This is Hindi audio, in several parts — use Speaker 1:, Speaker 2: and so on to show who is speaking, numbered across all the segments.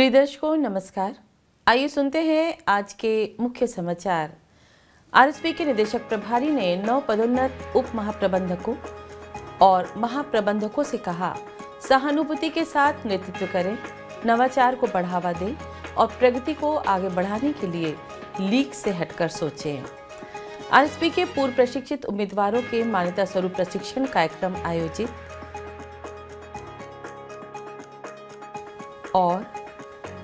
Speaker 1: प्रिय दर्शकों नमस्कार। आइए सुनते हैं आज के मुख्य समाचार। आरएसपी के निदेशक प्रभारी ने 9 पदोन्नत उप महाप्रबंधकों और महाप्रबंधकों से कहा, सहानुभूति के साथ नेतृत्व करें, नवाचार को बढ़ावा दें और प्रगति को आगे बढ़ाने के लिए लीक से हटकर सोचें। आरएसपी के पूर्व प्रशिक्षित उम्मीदवारों के मान्यता स्वरूप प्रशिक्षण कार्यक्रम आयोजित और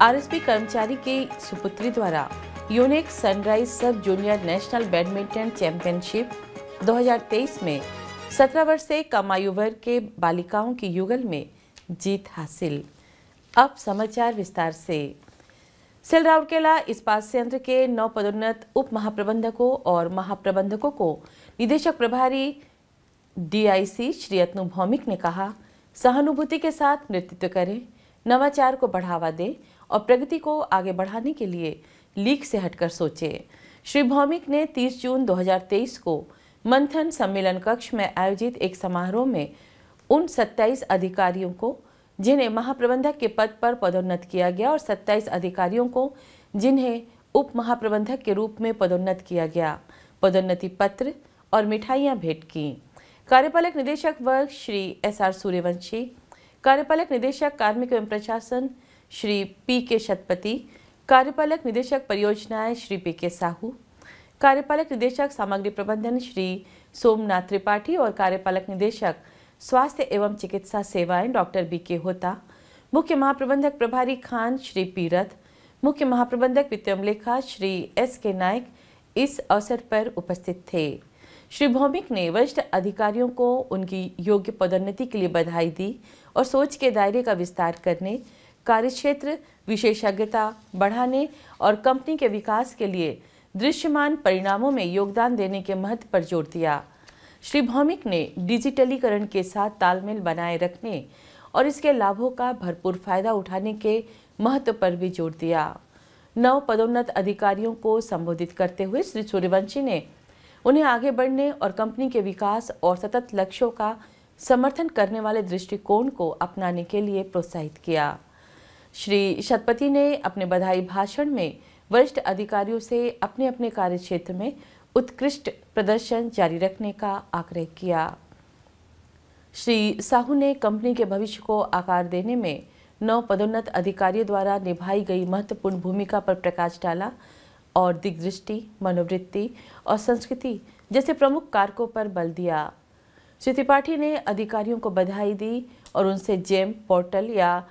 Speaker 1: आरएसपी कर्मचारी की सुपुत्री द्वारा यूनिक सनराइज सब जूनियर नेशनल बैडमिंटन चैंपियनशिप 2023 में 17 वर्ष से कम आयु वर्ग के बालिकाओं की युगल में जीत हासिल। अब समाचार विस्तार से। सेल राउरकेला इस्पात संयंत्र के 9 पदोन्नत उप महाप्रबंधकों और महाप्रबंधकों को निदेशक प्रभारी डीआईसी श्री अतनु भौमिक ने कहा, सहानुभूति के साथ नेतृत्व करें, नवाचार को बढ़ावा दें और प्रगति को आगे बढ़ाने के लिए लीक से हटकर सोचें। श्री भौमिक ने 30 जून 2023 को मंथन सम्मेलन कक्ष में आयोजित एक समारोह में उन 27 अधिकारियों को जिन्हें महाप्रबंधक के पद पर पदोन्नत किया गया और 27 अधिकारियों को जिन्हें उप महाप्रबंधक के रूप में पदोन्नत किया गया, पदोन्नति पत्र और मिठाइयां भेंट की। कार्यपालक निदेशक वर्ग श्री एसआर सूर्यवंशी, कार्यपालक निदेशक कार्मिक एवं प्रशासन श्री पीके शतपति, कार्यपालक निदेशक परियोजनाएं श्री पीके साहू, कार्यपालक निदेशक सामग्री प्रबंधन श्री सोमनाथ त्रिपाठी और कार्यपालक निदेशक स्वास्थ्य एवं चिकित्सा सेवाएं डॉक्टर बीके होता, मुख्य महाप्रबंधक प्रभारी खान श्री पीरथ, मुख्य महाप्रबंधक वित्तीय लेखा श्री एस.के. नायक इस अवसर पर उपस्थित थे। श्री भौमिक ने वरिष्ठ अधिकारियों को उनकी योग्य पदोन्नति के लिए बधाई दी और सोच के दायरे का विस्तार करने, कार्यक्षेत्र विशेषज्ञता बढ़ाने और कंपनी के विकास के लिए दृश्यमान परिणामों में योगदान देने के महत्व पर जोर दिया। श्री भौमिक ने डिजिटलीकरण के साथ तालमेल बनाए रखने और इसके लाभों का भरपूर फायदा उठाने के महत्व पर भी जोर दिया। 9 पदोन्नत अधिकारियों को संबोधित करते हुए श्री सूर्यवंशी ने उन्हें आगे बढ़ने और कंपनी के विकास और सतत लक्ष्यों का समर्थन करने वाले दृष्टिकोण को अपनाने के लिए प्रोत्साहित किया। श्री शतपति ने अपने बधाई भाषण में वरिष्ठ अधिकारियों से अपने अपने कार्यक्षेत्र में उत्कृष्ट प्रदर्शन जारी रखने का आग्रह किया। श्री साहू ने कंपनी के भविष्य को आकार देने में 9 पदोन्नत अधिकारियों द्वारा निभाई गई महत्वपूर्ण भूमिका पर प्रकाश डाला और दिग्दृष्टि, मनोवृत्ति और संस्कृति जैसे प्रमुख कारकों पर बल दिया। श्री त्रिपाठी ने अधिकारियों को बधाई दी और उनसे जेम पोर्टल या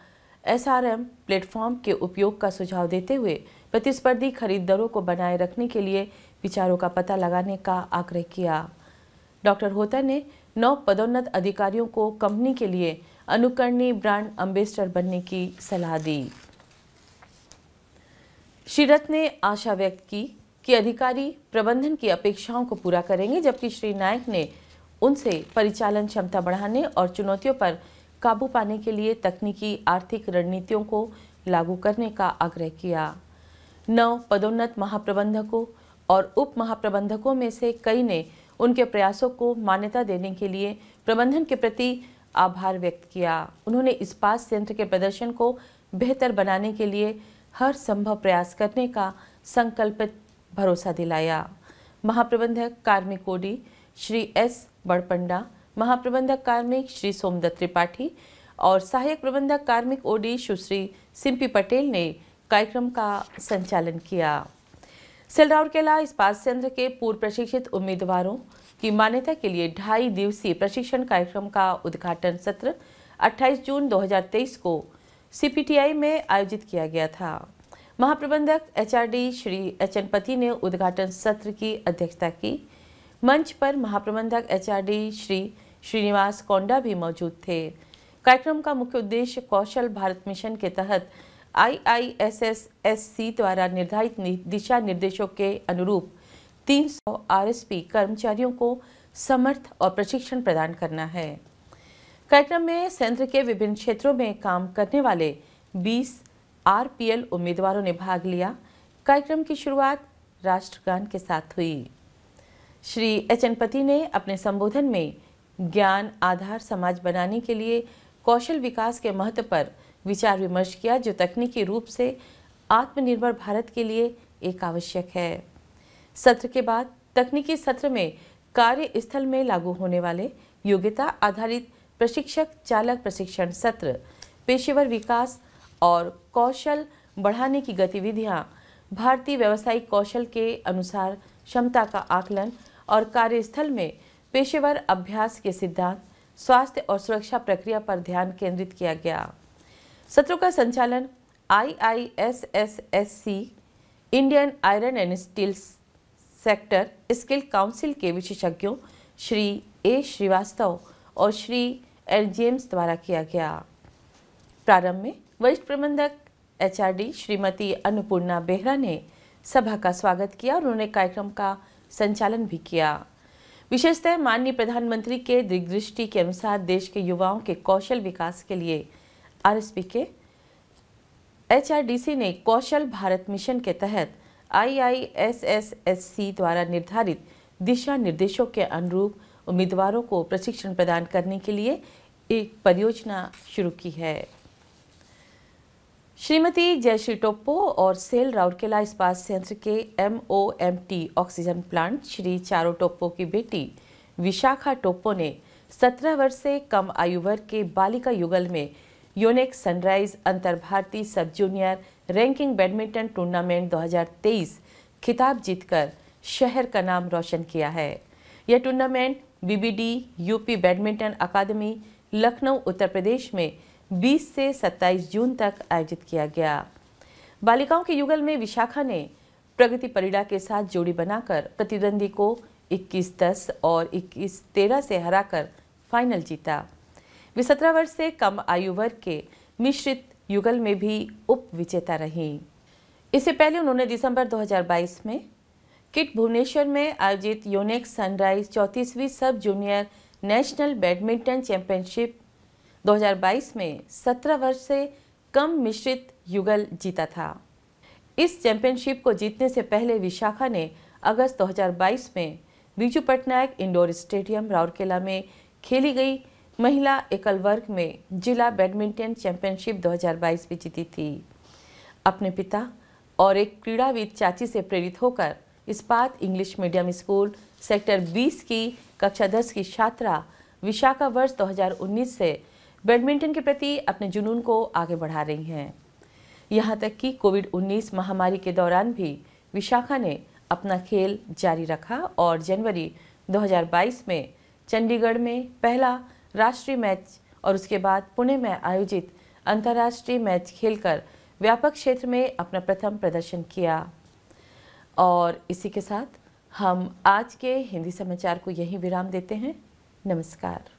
Speaker 1: एसआरएम प्लेटफॉर्म के उपयोग का सुझाव देते हुए प्रतिस्पर्धी खरीद दरों को बनाए रखने के लिए विचारों का पता लगाने का आग्रह किया। डॉक्टर होता ने 9 पदोन्नत अधिकारियों को कंपनी के लिए अनुकरणीय ब्रांड एम्बेसडर बनने की सलाह दी। श्री रथ ने आशा व्यक्त की कि अधिकारी प्रबंधन की अपेक्षाओं को पूरा करेंगे, जबकि श्री नायक ने उनसे परिचालन क्षमता बढ़ाने और चुनौतियों पर काबू पाने के लिए तकनीकी आर्थिक रणनीतियों को लागू करने का आग्रह किया। 9 पदोन्नत महाप्रबंधकों और उप महाप्रबंधकों में से कई ने उनके प्रयासों को मान्यता देने के लिए प्रबंधन के प्रति आभार व्यक्त किया। उन्होंने इस्पात संयंत्र के प्रदर्शन को बेहतर बनाने के लिए हर संभव प्रयास करने का संकल्पित भरोसा दिलाया। महाप्रबंधक कार्मिक ओडी श्री एस बड़पंडा, महाप्रबंधक कार्मिक श्री सोमदत्त त्रिपाठी और सहायक प्रबंधक कार्मिक ओडी सुश्री सिंपी पटेल ने कार्यक्रम का संचालन किया। सेल राउरकेला इस्पात संयंत्र के पूर्व प्रशिक्षित उम्मीदवारों की मान्यता के लिए 2.5 दिवसीय प्रशिक्षण कार्यक्रम का उद्घाटन सत्र 28 जून 2023 को सीपीटीआई में आयोजित किया गया था। महाप्रबंधक एचआरडी श्री एचएन पति ने उद्घाटन सत्र की अध्यक्षता की। मंच पर महाप्रबंधक एचआरडी श्री श्रीनिवास कोंडा भी मौजूद थे। कार्यक्रम का मुख्य उद्देश्य कौशल भारत मिशन के तहत IISSSC द्वारा निर्धारित दिशा निर्देशों के अनुरूप 300 आरएसपी कर्मचारियों को समर्थ और प्रशिक्षण प्रदान करना है। कार्यक्रम में संयंत्र के विभिन्न क्षेत्रों में काम करने वाले 20 आरपीएल उम्मीदवारों ने भाग लिया। कार्यक्रम की शुरुआत राष्ट्रगान के साथ हुई। श्री एचएन पति ने अपने संबोधन में ज्ञान आधार समाज बनाने के लिए कौशल विकास के महत्व पर विचार विमर्श किया, जो तकनीकी रूप से आत्मनिर्भर भारत के लिए एक आवश्यक है। सत्र के बाद तकनीकी सत्र में कार्यस्थल में लागू होने वाले योग्यता आधारित प्रशिक्षक चालक प्रशिक्षण सत्र, पेशेवर विकास और कौशल बढ़ाने की गतिविधियां, भारतीय व्यावसायिक कौशल के अनुसार क्षमता का आकलन और कार्यस्थल में पेशेवर अभ्यास के सिद्धांत, स्वास्थ्य और सुरक्षा प्रक्रिया पर ध्यान केंद्रित किया गया। सत्रों का संचालन IISSSC, Indian iron and steel sector skill council के विशेषज्ञों श्री ए श्रीवास्तव और श्री एल जेम्स द्वारा किया गया। प्रारंभ में वरिष्ठ प्रबंधक HRD श्रीमती अन्नपूर्णा बेहरा ने सभा का स्वागत किया और उन्होंने कार्यक्रम का संचालन भी किया। विशेषतः माननीय प्रधानमंत्री के दिग्दृष्टि के अनुसार देश के युवाओं के कौशल विकास के लिए RSP के HRDC ने कौशल भारत मिशन के तहत IISSSC द्वारा निर्धारित दिशा निर्देशों के अनुरूप उम्मीदवारों को प्रशिक्षण प्रदान करने के लिए एक परियोजना शुरू की है। श्रीमती जयश्री टोप्पो और सेल राउरकेला इस्पात संयंत्र के MOMT ऑक्सीजन प्लांट श्री चारो टोप्पो की बेटी विशाखा टोप्पो ने 17 वर्ष से कम आयु वर्ग के बालिका युगल में यूनिक सनराइज अंतर भारतीय सब जूनियर रैंकिंग बैडमिंटन टूर्नामेंट 2023 खिताब जीतकर शहर का नाम रोशन किया है। यह टूर्नामेंट BBD UP बैडमिंटन अकादमी लखनऊ उत्तर प्रदेश में 20 से 27 जून तक आयोजित किया गया। बालिकाओं के युगल में विशाखा ने प्रगति परिड़ा के साथ जोड़ी बनाकर प्रतिद्वंदी को 21-10 और 21-13 से हराकर फाइनल जीता। वे 17 वर्ष से कम आयु वर्ग के मिश्रित युगल में भी उप विजेता रही। इससे पहले उन्होंने दिसंबर 2022 में किट भुवनेश्वर में आयोजित यूनिक सनराइज 34वीं सब जूनियर नेशनल बैडमिंटन चैंपियनशिप 2022 में 17 वर्ष से कम मिश्रित युगल जीता था। इस चैंपियनशिप को जीतने से पहले विशाखा ने अगस्त 2022 में बीजू पटनायक इंडोर स्टेडियम राउरकेला में खेली गई महिला एकल वर्ग में जिला बैडमिंटन चैंपियनशिप 2022 भी जीती थी। अपने पिता और एक क्रीड़ाविद चाची से प्रेरित होकर इस्पात इंग्लिश मीडियम स्कूल सेक्टर 20 की कक्षा 10 की छात्रा विशाखा वर्ष 2019 से बैडमिंटन के प्रति अपने जुनून को आगे बढ़ा रही हैं। यहाँ तक कि कोविड-19 महामारी के दौरान भी विशाखा ने अपना खेल जारी रखा और जनवरी 2022 में चंडीगढ़ में पहला राष्ट्रीय मैच और उसके बाद पुणे में आयोजित अंतर्राष्ट्रीय मैच खेलकर व्यापक क्षेत्र में अपना प्रथम प्रदर्शन किया। और इसी के साथ हम आज के हिंदी समाचार को यहीं विराम देते हैं। नमस्कार।